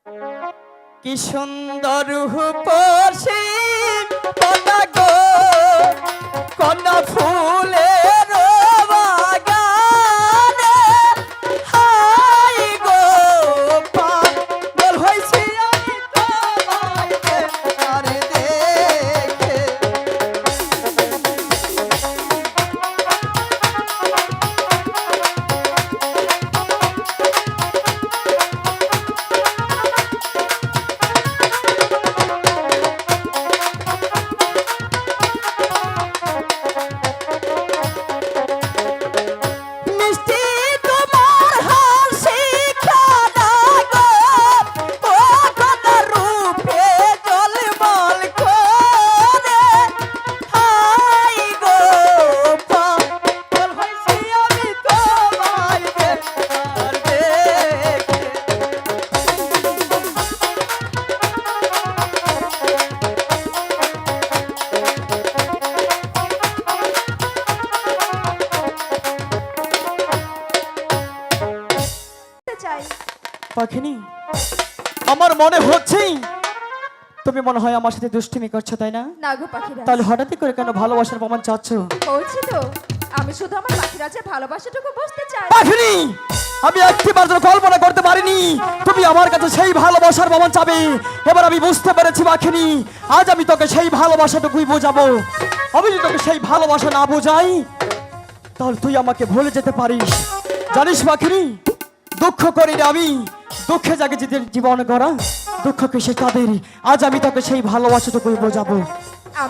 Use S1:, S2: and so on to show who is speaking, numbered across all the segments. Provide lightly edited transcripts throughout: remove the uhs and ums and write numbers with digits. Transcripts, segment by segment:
S1: কি সুন্দর রূপসী কন্যা গো, কন্যা ফুলের বাগানে হাই গো পাগল হইছি আমি তোমায় আর দেখে। পাখিনি, আমার মনে হচ্ছে তুমি মনে হয় আমার সাথে দুষ্টুমি করছো, তাই না?
S2: না গো পাখিরা,
S1: তাহলে হঠাৎই করে কেন ভালোবাসার প্রমাণ চাচ্ছ?
S2: বলছি তো আমি শুধু আমার পাখিরাজের ভালোবাসাটুকু বুঝতে চাই।
S1: পাখিনি, আমি একটিবার যেন কল্পনা করতে পারিনি তুমি আমার কাছে সেই ভালোবাসার প্রমাণ চাবে। এবার আমি বুঝতে পেরেছি পাখিনি, আজ আমি তোকে সেই ভালোবাসাটুকুই বোঝাবো। আমি যদি তোকে সেই ভালোবাসা না বোঝাই তাহলে তুই আমাকে ভুলে যেতে পারিস। জানিস পাখিনি, দুঃখ করি না আমি, দুঃখে জাগে যে জীবন গড়া, দুঃখকে সে কাদের। আজ আমি তোকে সেই ভালোবাসাটুকুই বোঝাবো।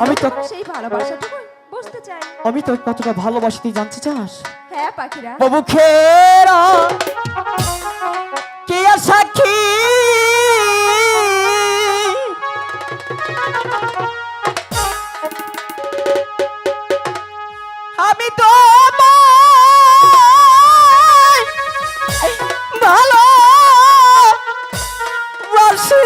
S2: আমি তো সেই ভালোবাসাটুকু বুঝতে চাই।
S1: আমি তোকে কতটা ভালোবাসি তুই জানতে চাস?
S2: হ্যাঁ পাখিরা,
S1: মুখেরা কে সাক্ষী আমি তো ভালো বাসি।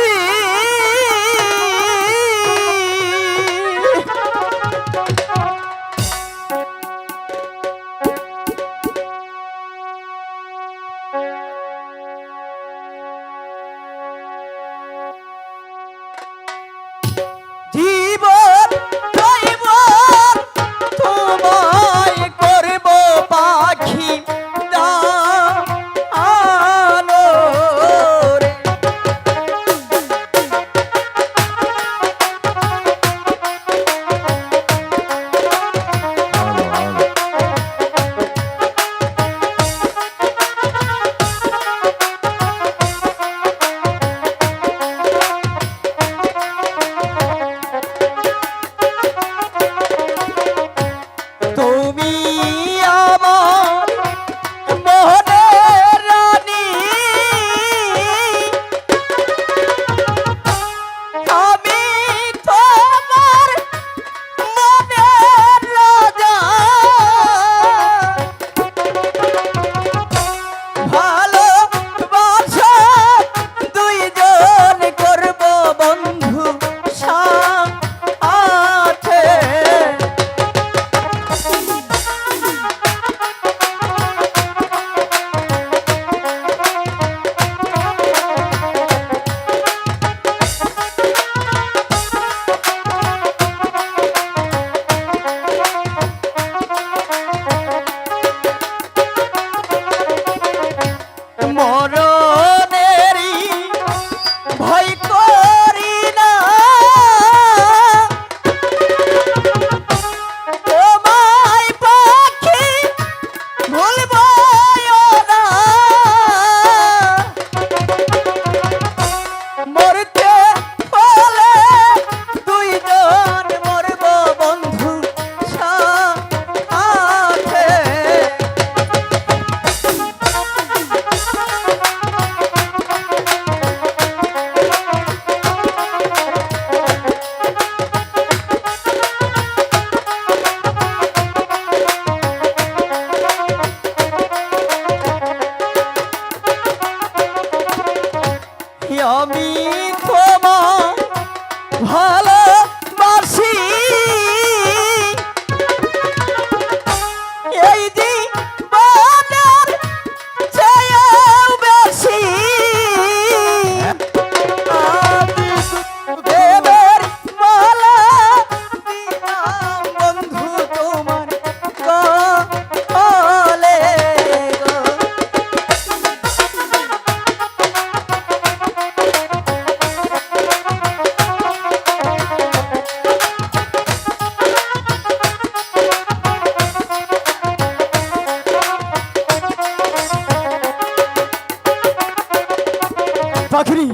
S1: জীবন জীবন তোমায় করব পাখি দানো রে। তুমি আমার মনের রানী, আমি তোমার মনের রাজা। ভালোবাসা দুইজন করব বন্ধু সাথে। মরণেরই ভয় করি না, তোমায় পাখি ভুলব না। মরতে হলে দুইজন মরব বন্ধু সাথে। আমি তোমায় ভালোবাসি, এই জীবনের চেয়েও বেশি। পাখিনি,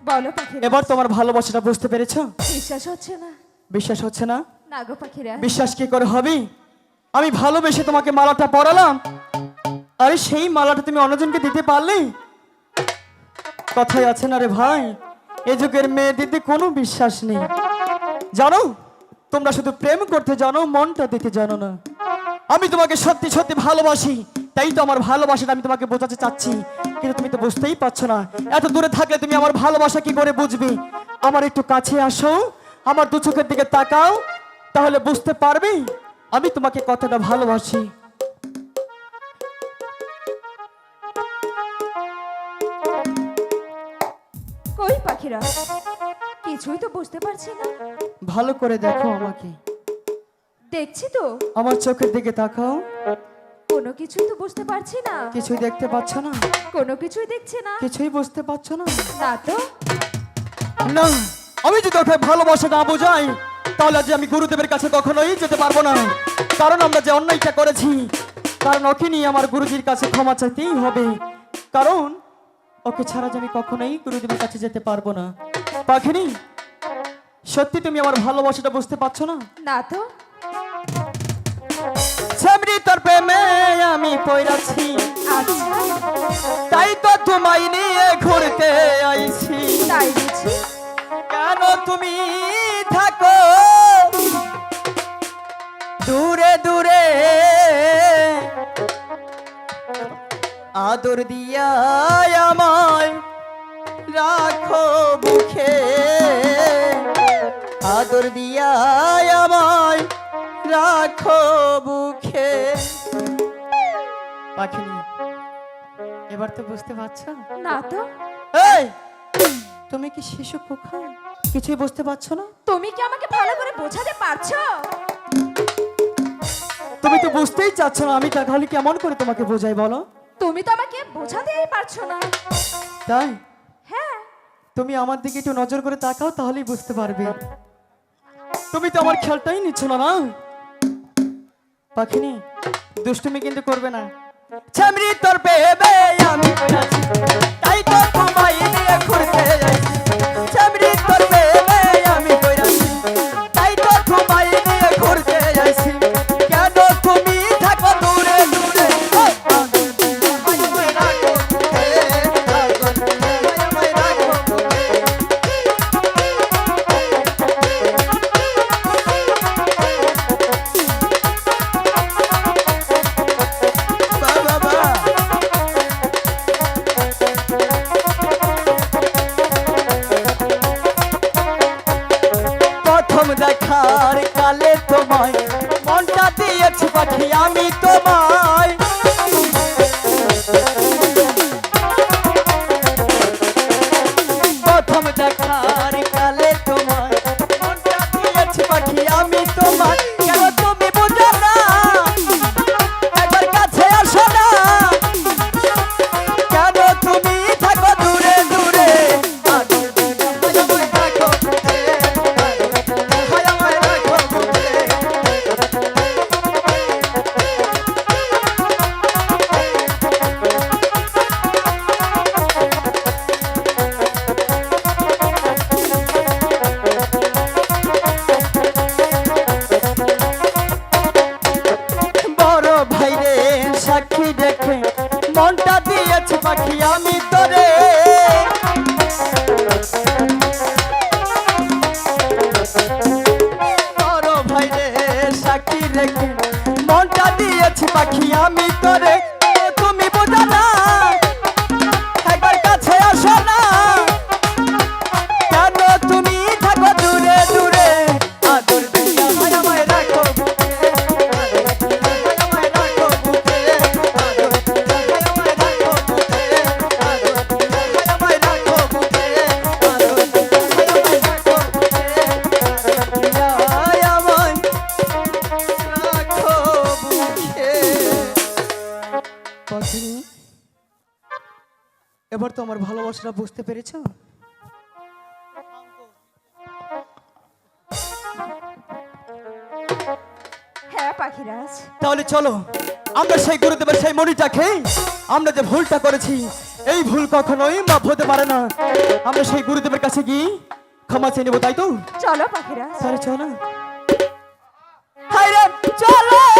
S2: বলো পাখিরাজ।
S1: এবার তোমার ভালোবাসাটা বুঝতে পেরেছো?
S2: বিশ্বাস হচ্ছে না।
S1: বিশ্বাস হচ্ছে না?
S2: না গো পাখিরাজ।
S1: বিশ্বাস কি করে হবে? আমি ভালোবেসে তোমাকে মালাটা পরালাম, আরে সেই মালাটা তুমি অন্যজনকে দিতে পারলে? কথাই আছে না রে ভাই, এ যুগের মেয়েদের কোনো বিশ্বাস নেই। জানো, তোমরা শুধু প্রেম করতে জানো, মনটা দিতে জানো না। আমি তোমাকে সত্যি সত্যি ভালোবাসি, তাই তো আমার ভালোবাসাটা আমি তোমাকে বোঝাতে চাচ্ছি, কিন্তু তুমি তো বুঝতেই পারছো না। এত দূরে থাকলে তুমি আমার ভালোবাসা কি করে বুঝবে? আমার একটু কাছে আসো, আমার দু চোখের দিকে তাকাও, তাহলে বুঝতে পারবে আমি তোমাকে কতটা ভালোবাসি।
S2: কই পাখিরাজ, কিছুই তো বুঝতে পারছি না।
S1: ভালো করে দেখো আমাকে,
S2: দেখছি তো,
S1: আমার চোখের দিকে তাকাও।
S2: কোনো কিছুই তো বুঝতে পারছি না।
S1: কিছুই দেখতে পাচ্ছ না?
S2: কোনো কিছুই দেখছি না।
S1: কিছুই বুঝতে পারছো না?
S2: না তো।
S1: না, আমি যদি ওকে ভালোবাসা না বোঝাই, তাহলে আজ আমি গুরুদেবের কাছে কখনোই যেতে পারবো না। কারণ আমরা যে অন্যায়টা করেছি, কারণ ওকে নিয়ে আমার গুরুজির কাছে ক্ষমা চাইতেই হবে। কারণ ওকে ছাড়া যে আমি কখনোই গুরুদেবের কাছে যেতে পারবো না। পাখিনি, সত্যি তুমি আমার ভালোবাসাটা বুঝতে পারছো না?
S2: না তো।
S1: সামরি তোর প্রেমে আমি পড়াছি,
S2: আচ্ছা,
S1: তাই তো তোমায় নিয়ে ঘুরতে আইছি।
S2: তাই বুঝি।
S1: কেন তুমি থাকো দূরে দূরে, আদর দিয়া আমায় রাখো বুকে, আদর দিয়া আমায় রাখো বুকে। পাখিনি, এবার তো বুঝতে পারছো?
S2: না তো।
S1: এই, তুমি কি শিশু খোকা? কিছুই বুঝতে পারছো না?
S2: তুমি কি আমাকে ভালো করে বোঝাতে পারছো?
S1: তুমি তো বুঝতেই চাচ্ছ না, আমি তাহলে কেমন করে তোমাকে বোঝাই বলো?
S2: তুমি তো আমাকে বোঝাতেই পারছো না।
S1: তাই
S2: হ্যাঁ।
S1: তুমি আমার দিকে একটু নজর করে তাকাও, তাহলেই বুঝতে পারবে। তুমি তো আমার খেয়ালটাই নিচ্ছ না। না পাখিনি, দুষ্টুমি কিন্তু করবে না। ছামরি তোর পেবে আমি আছি, তাই তো তোমায় নিয়ে ঘুরতে যাচ্ছি। ছামরি তোর পেবে আমি আছি, তাই তো তোমায় নিয়ে ঘুরতে যাচ্ছি। কেন তুমি থাকো দূরে দূরে, প্রথম দেখার কালে তোমায় মনটা দিয়েছি পাখি আমি তোমায়। প্রথম দেখার কালে তোমায় মনটা দিয়েছি পাখি আমি তোমায়। কেন তুমি বুঝো না, একবার কাছে আসো না। কেন তুমি থাকো দূরে দূরে, আদর দিয়ে আমায় রাখো বুকে, আমায় রাখো বুকে। বড় ভাইরে সাক্ষী দেখে মনটা দিয়েছি পাখি আমি তোরে। বড় ভাইরে সাক্ষী রেখে মনটা দিয়েছি পাখি আমি তোরে। তুমি বোঝো না, একবার কাছে আসো না। কেন তুমি থাকো দূরে দূরে, আদর দিয়ে আমায় রাখো বুকে, আমায় রাখো বুকে, আদর দিয়ে আমায় রাখো বুকে, আদর দিয়ে আমায় রাখো বুকে, আদর দিয়ে আমায় রাখো বুকে, আদর দিয়ে আমায় রাখো বুকে। পাখিনি, এবার তো আমার ভালোবাসাটা বুঝতে পেরেছো?
S2: হ্যাঁ পাখিরাজ।
S1: তাহলে চলো আমরা সেই গুরুদেবের সেই মণিটা খেয়ে আমরা যে ভুলটা করেছি এই ভুল কখনোই মাফ হতে পারে না। আমরা সেই গুরুদেবের কাছে গিয়ে ক্ষমা চেয়ে নেবো, তাই তো?
S2: চলো পাখিরা।
S1: চলো চলো, হায় রে চলো।